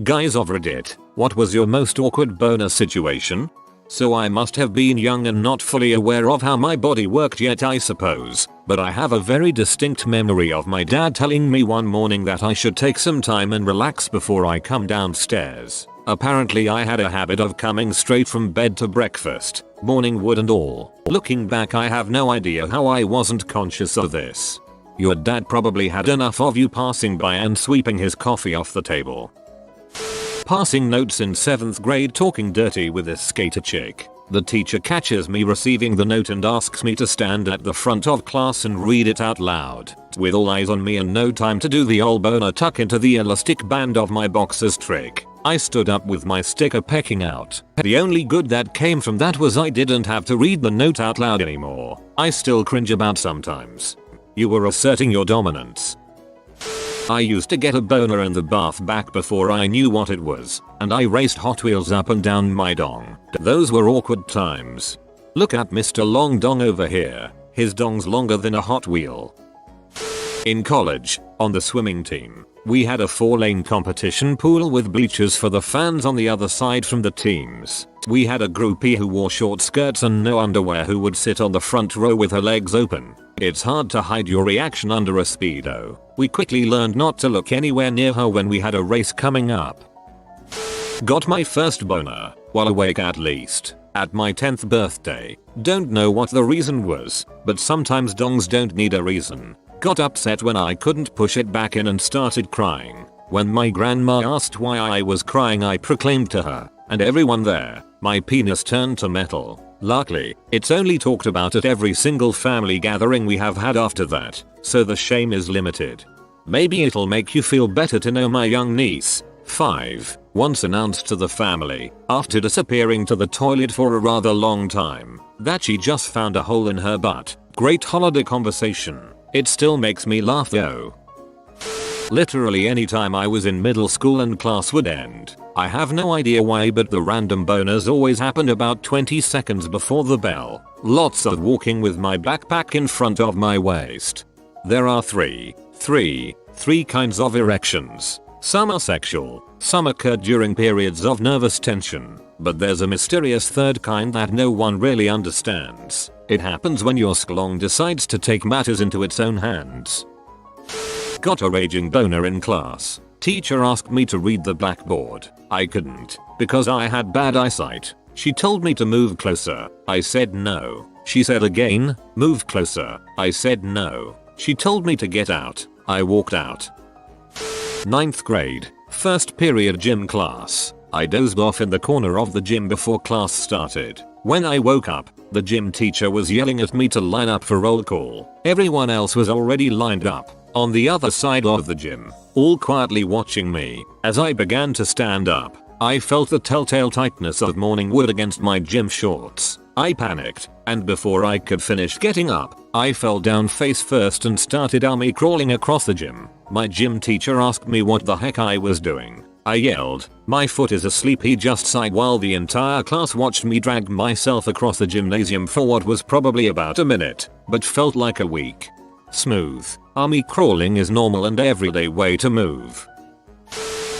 Guys of Reddit, what was your most awkward boner situation? So I must have been young and not fully aware of how my body worked yet, I suppose, but I have a very distinct memory of my dad telling me one morning that I should take some time and relax before I come downstairs. Apparently I had a habit of coming straight from bed to breakfast, morning wood and all. Looking back, I have no idea how I wasn't conscious of this. Your dad probably had enough of you passing by and sweeping his coffee off the table. Passing notes in 7th grade, talking dirty with this skater chick. The teacher catches me receiving the note and asks me to stand at the front of class and read it out loud. With all eyes on me and no time to do the old boner tuck into the elastic band of my boxers trick, I stood up with my sticker pecking out. The only good that came from that was I didn't have to read the note out loud anymore. I still cringe about sometimes. You were asserting your dominance. I used to get a boner in the bath back before I knew what it was, and I raced Hot Wheels up and down my dong. Those were awkward times. Look at Mr. Long Dong over here. His dong's longer than a Hot Wheel. In college, on the swimming team, we had a 4-lane competition pool with bleachers for the fans on the other side from the teams. We had a groupie who wore short skirts and no underwear who would sit on the front row with her legs open. It's hard to hide your reaction under a Speedo. We quickly learned not to look anywhere near her when we had a race coming up. Got my first boner, while awake at least, at my 10th birthday. Don't know what the reason was, but sometimes dongs don't need a reason. Got upset when I couldn't push it back in and started crying. When my grandma asked why I was crying, I proclaimed to her, and everyone there, my penis turned to metal. Luckily, it's only talked about at every single family gathering we have had after that, so the shame is limited. Maybe it'll make you feel better to know my young niece, 5, once announced to the family, after disappearing to the toilet for a rather long time, that she just found a hole in her butt. Great holiday conversation. It still makes me laugh though. Literally anytime I was in middle school and class would end. I have no idea why, but the random boners always happened about 20 seconds before the bell. Lots of walking with my backpack in front of my waist. There are three kinds of erections. Some are sexual, some occur during periods of nervous tension, but there's a mysterious third kind that no one really understands. It happens when your sklong decides to take matters into its own hands. Got a raging boner in class. Teacher asked me to read the blackboard. I couldn't, because I had bad eyesight. She told me to move closer. I said no. She said again, move closer. I said no. She told me to get out. I walked out. 9th grade, first period gym class. I dozed off in the corner of the gym before class started. When I woke up, the gym teacher was yelling at me to line up for roll call. Everyone else was already lined up on the other side of the gym, all quietly watching me. As I began to stand up, I felt the telltale tightness of morning wood against my gym shorts. I panicked, and before I could finish getting up, I fell down face first and started army crawling across the gym. My gym teacher asked me what the heck I was doing. I yelled, "My foot is asleep." He just sighed while the entire class watched me drag myself across the gymnasium for what was probably about a minute, but felt like a week. Smooth. Army crawling is normal and everyday way to move.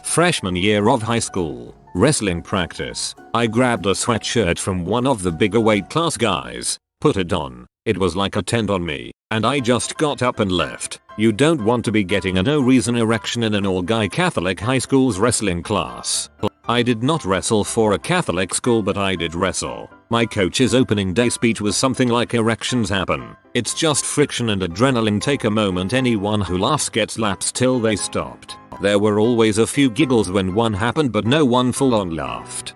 Freshman year of high school, wrestling practice. I grabbed a sweatshirt from one of the bigger weight class guys, put it on. It was like a tent on me, and I just got up and left. You don't want to be getting a no reason erection in an all-guy Catholic high school's wrestling class. I did not wrestle for a Catholic school, but I did wrestle. My coach's opening day speech was something like erections happen. It's just friction and adrenaline. Take a moment. Anyone who laughs gets laps till they stopped. There were always a few giggles when one happened, but no one full on laughed.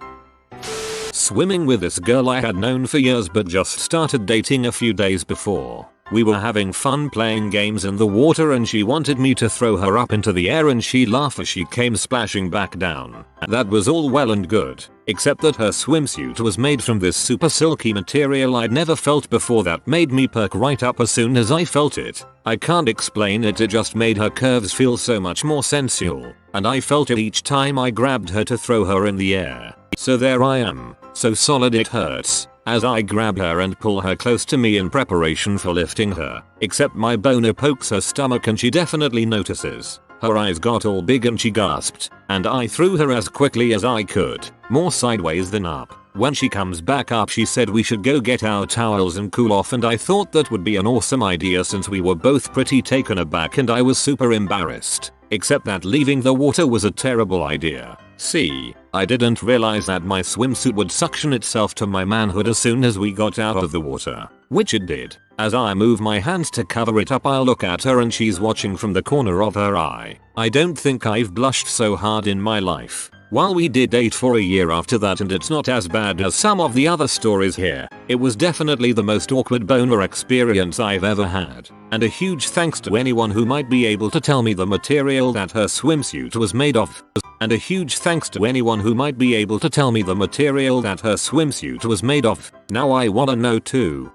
Swimming with this girl I had known for years but just started dating a few days before. We were having fun playing games in the water and she wanted me to throw her up into the air and she laughed as she came splashing back down. That was all well and good, except that her swimsuit was made from this super silky material I'd never felt before that made me perk right up as soon as I felt it. I can't explain it, it just made her curves feel so much more sensual, and I felt it each time I grabbed her to throw her in the air. So there I am, so solid it hurts, as I grab her and pull her close to me in preparation for lifting her, except my boner pokes her stomach and she definitely notices. Her eyes got all big and she gasped, and I threw her as quickly as I could, more sideways than up. When she comes back up she said we should go get our towels and cool off, and I thought that would be an awesome idea since we were both pretty taken aback and I was super embarrassed. Except that leaving the water was a terrible idea. See, I didn't realize that my swimsuit would suction itself to my manhood as soon as we got out of the water. Which it did. As I move my hands to cover it up I look at her and she's watching from the corner of her eye. I don't think I've blushed so hard in my life. While we did date for a year after that and it's not as bad as some of the other stories here, it was definitely the most awkward boner experience I've ever had. And a huge thanks to anyone who might be able to tell me the material that her swimsuit was made of. And a huge thanks to anyone who might be able to tell me the material that her swimsuit was made of. Now I wanna know too.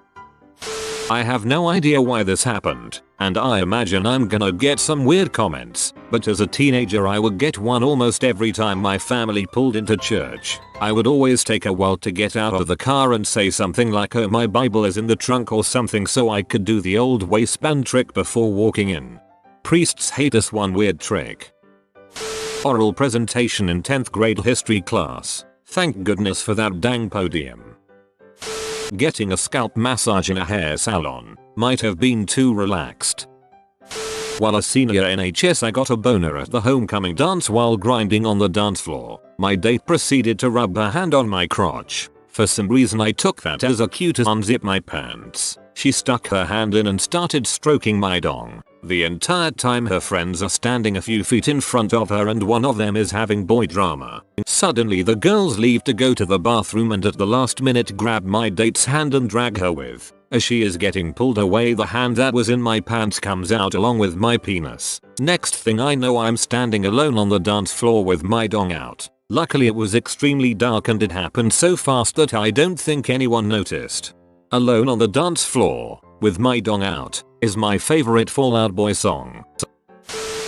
I have no idea why this happened, and I imagine I'm gonna get some weird comments, but as a teenager I would get one almost every time my family pulled into church. I would always take a while to get out of the car and say something like, "Oh, my Bible is in the trunk" or something, so I could do the old waistband trick before walking in. Priests hate this one weird trick. Oral presentation in 10th grade history class. Thank goodness for that dang podium. Getting a scalp massage in a hair salon might have been too relaxed. While a senior in HS I got a boner at the homecoming dance while grinding on the dance floor. My date proceeded to rub her hand on my crotch. For some reason I took that as a cue to unzip my pants. She stuck her hand in and started stroking my dong. The entire time her friends are standing a few feet in front of her and one of them is having boy drama. Suddenly the girls leave to go to the bathroom and at the last minute grab my date's hand and drag her with. As she is getting pulled away the hand that was in my pants comes out along with my penis. Next thing I know I'm standing alone on the dance floor with my dong out. Luckily it was extremely dark and it happened so fast that I don't think anyone noticed. Alone on the dance floor, with my dong out, is my favorite Fall Out Boy song.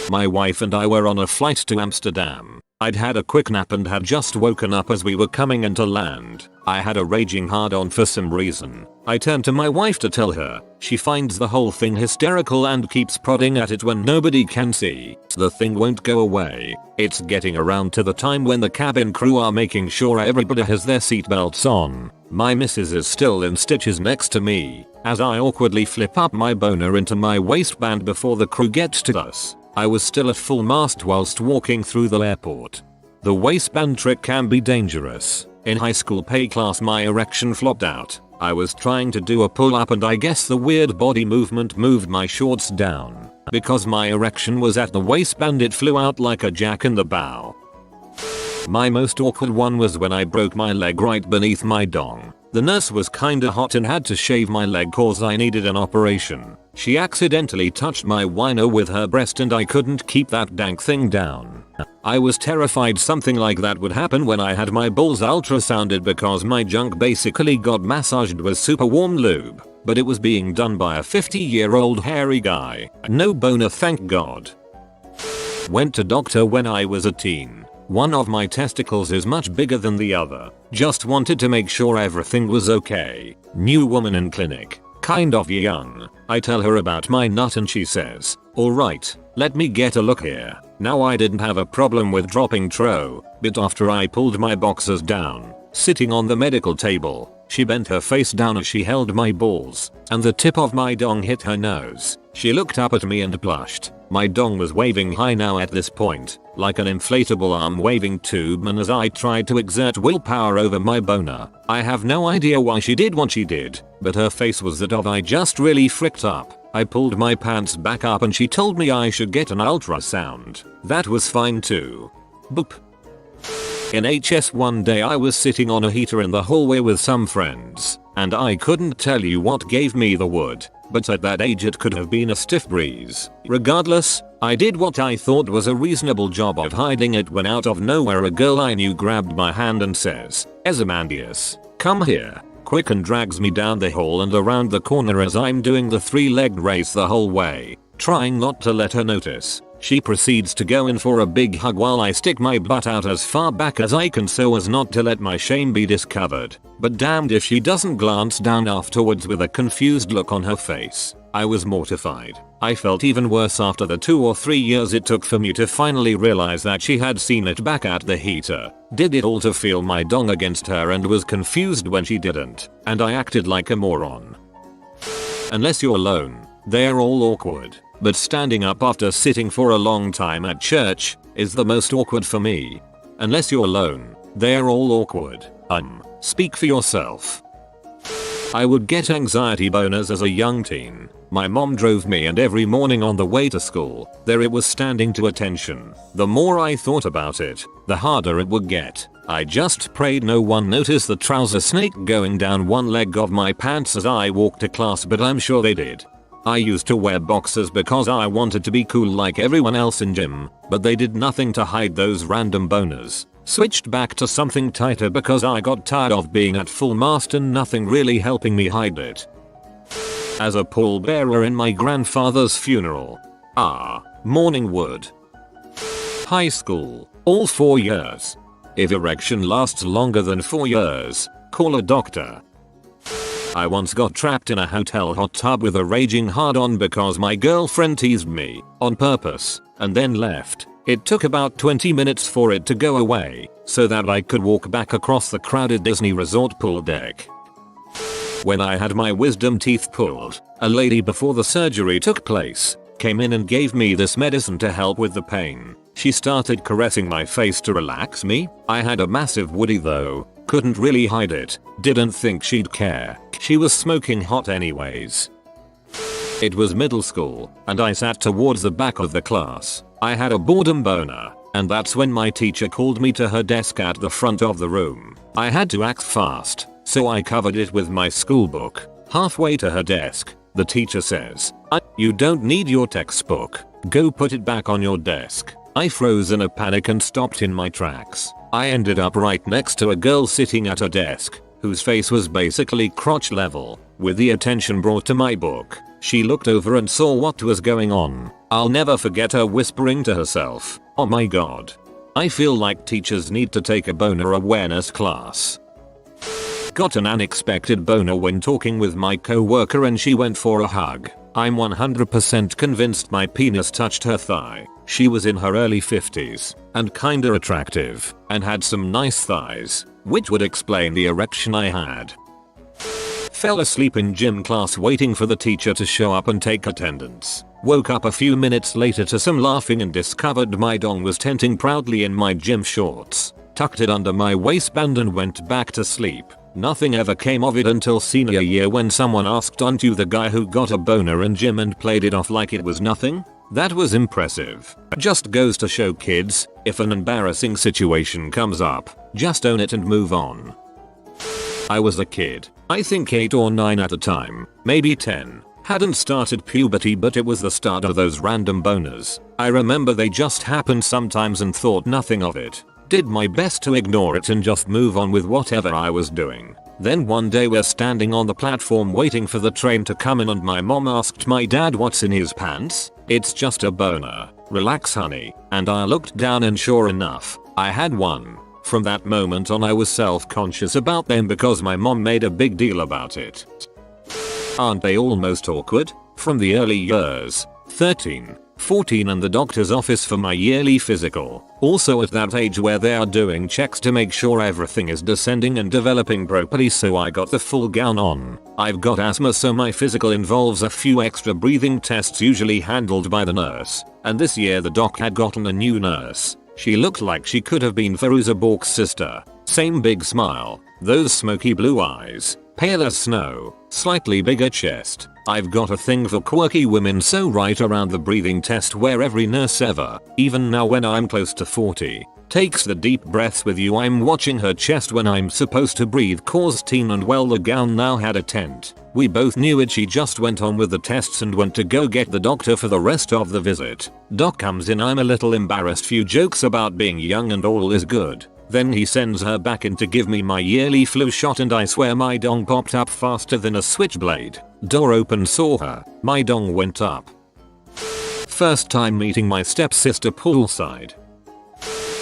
My wife and I were on a flight to Amsterdam. I'd had a quick nap and had just woken up as we were coming into land. I had a raging hard on for some reason. I turned to my wife to tell her. She finds the whole thing hysterical and keeps prodding at it when nobody can see. The thing won't go away. It's getting around to the time when the cabin crew are making sure everybody has their seatbelts on. My missus is still in stitches next to me as I awkwardly flip up my boner into my waistband before the crew gets to us. I was still at full mast whilst walking through the airport. The waistband trick can be dangerous. In high school pay class my erection flopped out. I was trying to do a pull up and I guess the weird body movement moved my shorts down. Because my erection was at the waistband it flew out like a jack in the bow. My most awkward one was when I broke my leg right beneath my dong. The nurse was kinda hot and had to shave my leg cause I needed an operation. She accidentally touched my wiener with her breast and I couldn't keep that dank thing down. I was terrified something like that would happen when I had my balls ultrasounded because my junk basically got massaged with super warm lube. But it was being done by a 50-year-old hairy guy. No boner, thank God. Went to doctor when I was a teen. One of my testicles is much bigger than the other. Just wanted to make sure everything was okay. New woman in clinic. Kind of young. I tell her about my nut and she says, "Alright, let me get a look here." Now I didn't have a problem with dropping tro, but after I pulled my boxers down, sitting on the medical table, she bent her face down as she held my balls, and the tip of my dong hit her nose. She looked up at me and blushed. My dong was waving high now at this point, like an inflatable arm waving tube, and as I tried to exert willpower over my boner, I have no idea why she did what she did, but her face was that of I just really fricked up. I pulled my pants back up and she told me I should get an ultrasound. That was fine too. Boop. In HS one day I was sitting on a heater in the hallway with some friends, and I couldn't tell you what gave me the wood, but at that age it could have been a stiff breeze. Regardless, I did what I thought was a reasonable job of hiding it when out of nowhere a girl I knew grabbed my hand and says, "Ozymandias, come here," quick, and drags me down the hall and around the corner as I'm doing the three-legged race the whole way, trying not to let her notice. She proceeds to go in for a big hug while I stick my butt out as far back as I can so as not to let my shame be discovered. But damned if she doesn't glance down afterwards with a confused look on her face. I was mortified. I felt even worse after the 2 or 3 years it took for me to finally realize that she had seen it back at the heater, did it all to feel my dong against her and was confused when she didn't, and I acted like a moron. Unless you're alone, they're all awkward, but standing up after sitting for a long time at church is the most awkward for me. Unless you're alone, they're all awkward. Speak for yourself. I would get anxiety boners as a young teen. My mom drove me and every morning on the way to school, there it was standing to attention. The more I thought about it, the harder it would get. I just prayed no one noticed the trouser snake going down one leg of my pants as I walked to class, but I'm sure they did. I used to wear boxers because I wanted to be cool like everyone else in gym, but they did nothing to hide those random boners. Switched back to something tighter because I got tired of being at full mast and nothing really helping me hide it. As a pallbearer in my grandfather's funeral. Morning wood. High school, all 4 years. If erection lasts longer than 4 years, call a doctor. I once got trapped in a hotel hot tub with a raging hard-on because my girlfriend teased me, on purpose, and then left. It took about 20 minutes for it to go away, so that I could walk back across the crowded Disney Resort pool deck. When I had my wisdom teeth pulled, a lady before the surgery took place came in and gave me this medicine to help with the pain. She started caressing my face to relax me. I had a massive woody though, couldn't really hide it, didn't think she'd care. She was smoking hot anyways. It was middle school, and I sat towards the back of the class. I had a boredom boner, and that's when my teacher called me to her desk at the front of the room. I had to act fast, so I covered it with my school book. Halfway to her desk, the teacher says, "You don't need your textbook. Go put it back on your desk." I froze in a panic and stopped in my tracks. I ended up right next to a girl sitting at her desk, whose face was basically crotch level, with the attention brought to my book. She looked over and saw what was going on. I'll never forget her whispering to herself, "Oh my god." I feel like teachers need to take a boner awareness class. Got an unexpected boner when talking with my coworker and she went for a hug. I'm 100% convinced my penis touched her thigh. She was in her early 50s and kinda attractive and had some nice thighs, which would explain the erection I had. Fell asleep in gym class waiting for the teacher to show up and take attendance. Woke up a few minutes later to some laughing and discovered my dong was tenting proudly in my gym shorts. Tucked it under my waistband and went back to sleep. Nothing ever came of it until senior year when someone asked, "Aren't you the guy who got a boner in gym?" and played it off like it was nothing? That was impressive. Just goes to show kids, if an embarrassing situation comes up, just own it and move on. I was a kid, I think 8 or 9 at the time, maybe 10. Hadn't started puberty, but it was the start of those random boners. I remember they just happened sometimes and thought nothing of it. Did my best to ignore it and just move on with whatever I was doing. Then one day we're standing on the platform waiting for the train to come in and my mom asked my dad what's in his pants. "It's just a boner. Relax honey." And I looked down and sure enough, I had one. From that moment on I was self-conscious about them because my mom made a big deal about it. Aren't they almost awkward? From the early years, 13, 14 and the doctor's office for my yearly physical. Also at that age where they are doing checks to make sure everything is descending and developing properly, so I got the full gown on. I've got asthma, so my physical involves a few extra breathing tests usually handled by the nurse. And this year the doc had gotten a new nurse. She looked like she could have been Veruza Balk's sister. Same big smile, those smoky blue eyes, pale as snow, slightly bigger chest. I've got a thing for quirky women, so right around the breathing test where every nurse ever, even now when I'm close to 40, takes the deep breaths with you, I'm watching her chest when I'm supposed to breathe cause teen, and well the gown now had a tent. We both knew it. She just went on with the tests and went to go get the doctor for the rest of the visit. Doc comes in, I'm a little embarrassed, few jokes about being young and all is good. Then he sends her back in to give me my yearly flu shot and I swear my dong popped up faster than a switchblade. Door open, saw her, my dong went up. First time meeting my stepsister poolside.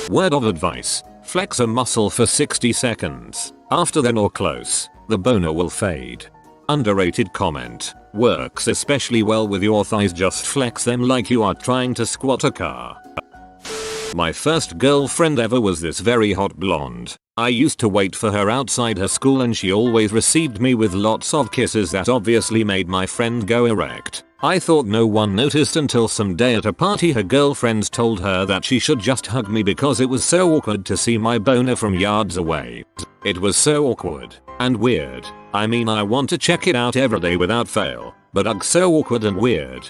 Word of advice, flex a muscle for 60 seconds. After then or close, the boner will fade. Underrated comment. Works especially well with your thighs, just flex them like you are trying to squat a car. My first girlfriend ever was this very hot blonde. I used to wait for her outside her school and she always received me with lots of kisses that obviously made my friend go erect. I thought no one noticed until some day at a party her girlfriends told her that she should just hug me because it was so awkward to see my boner from yards away. It was so awkward and weird. I mean, I want to check it out every day without fail, but ugh, so awkward and weird.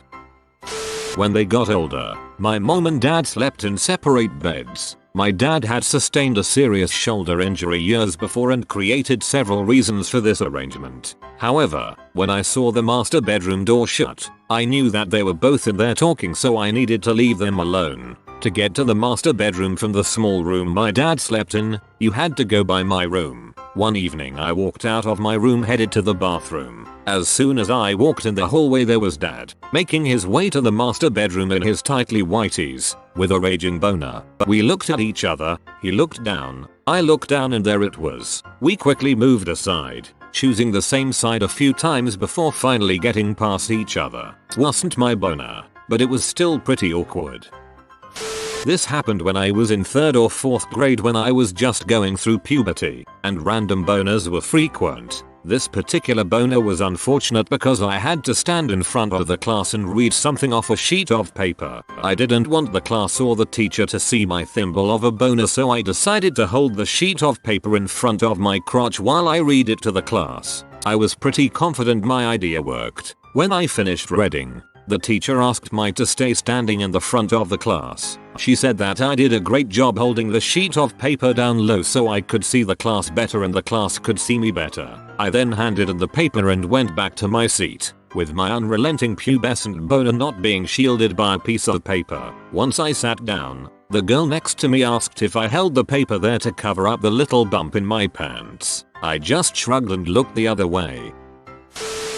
When they got older, my mom and dad slept in separate beds. My dad had sustained a serious shoulder injury years before and created several reasons for this arrangement. However, when I saw the master bedroom door shut, I knew that they were both in there talking, so I needed to leave them alone. To get to the master bedroom from the small room my dad slept in, you had to go by my room. One evening I walked out of my room headed to the bathroom. As soon as I walked in the hallway there was dad, making his way to the master bedroom in his tightly whities, with a raging boner. We looked at each other, he looked down, I looked down, and there it was. We quickly moved aside, choosing the same side a few times before finally getting past each other. Wasn't my boner, but it was still pretty awkward. This happened when I was in 3rd or 4th grade, when I was just going through puberty, and random boners were frequent. This particular boner was unfortunate because I had to stand in front of the class and read something off a sheet of paper. I didn't want the class or the teacher to see my thimble of a boner, so I decided to hold the sheet of paper in front of my crotch while I read it to the class. I was pretty confident my idea worked. When I finished reading, the teacher asked me to stay standing in the front of the class. She said that I did a great job holding the sheet of paper down low so I could see the class better and the class could see me better. I then handed in the paper and went back to my seat, with my unrelenting pubescent boner not being shielded by a piece of paper. Once I sat down, the girl next to me asked if I held the paper there to cover up the little bump in my pants. I just shrugged and looked the other way.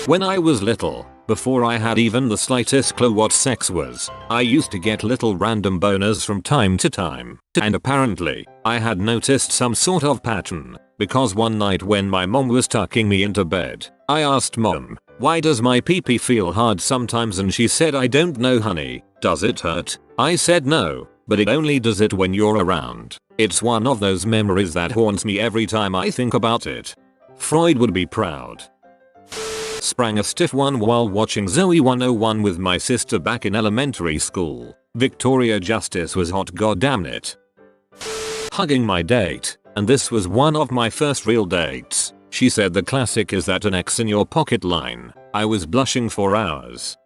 When I was little, before I had even the slightest clue what sex was, I used to get little random boners from time to time. And apparently, I had noticed some sort of pattern, because one night when my mom was tucking me into bed, I asked mom, "Why does my pee-pee feel hard sometimes?" and she said, "I don't know, honey. Does it hurt?" I said no, but it only does it when you're around. It's one of those memories that haunts me every time I think about it. Freud would be proud. Sprang a stiff one while watching Zoe 101 with my sister back in elementary school. Victoria Justice was hot, goddammit. Hugging my date, and this was one of my first real dates. She said the classic "is that an X in your pocket" line. I was blushing for hours.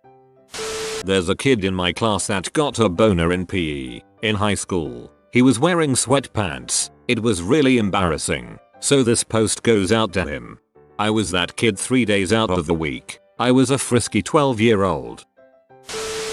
There's a kid in my class that got a boner in PE in high school. He was wearing sweatpants. It was really embarrassing. So this post goes out to him. I was that kid 3 days out of the week. I was a frisky 12-year-old.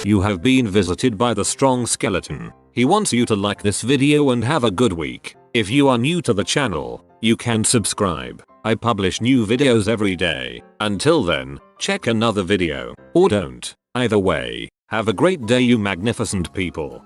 You have been visited by the strong skeleton. He wants you to like this video and have a good week. If you are new to the channel, you can subscribe. I publish new videos every day. Until then, check another video. Or don't. Either way, have a great day, you magnificent people.